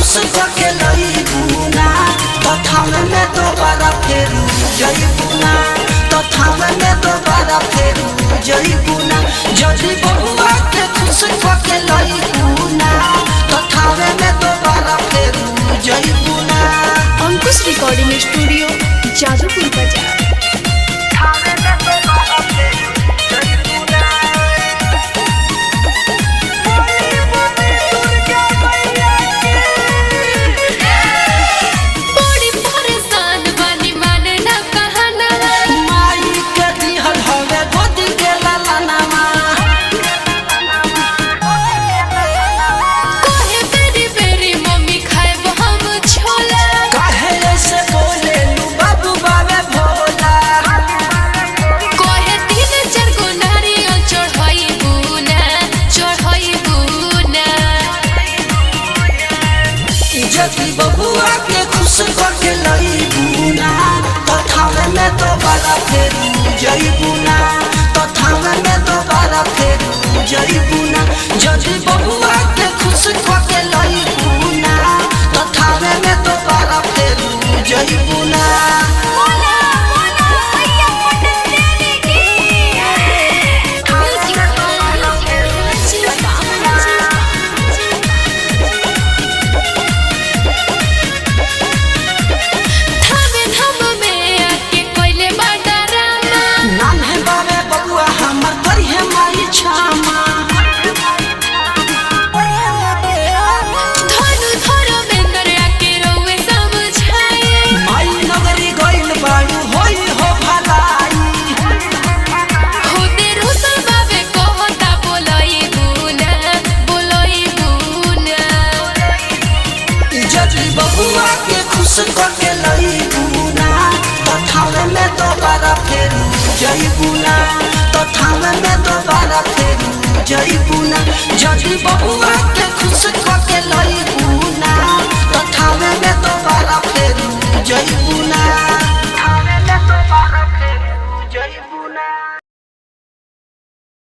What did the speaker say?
खुश करके लई बुना तो थामे में दोबारा फिर जई बुना तो थामे में दोबारा फिर जई बुना जदी बहुआ के खुश करके लई बुना तो थामे में दोबारा फिर जई बुना। अंकुश रिकॉर्डिंग स्टूडियो जादूपुर बाजार। जदी बबुआ के खुश करके लई बुना तो थामे में दोबारा फिर जई बुना तो थामे में दोबारा फिर जई बुना जदी बबुआ के खुश करके लई बुना तो थामे में दोबारा फिर जई बुना। बबुआ के खुश करके लई बुना तो थामे में दोबारा फिर जई बुना तो थामे में दोबारा फिर जई बुना जदी बबुआ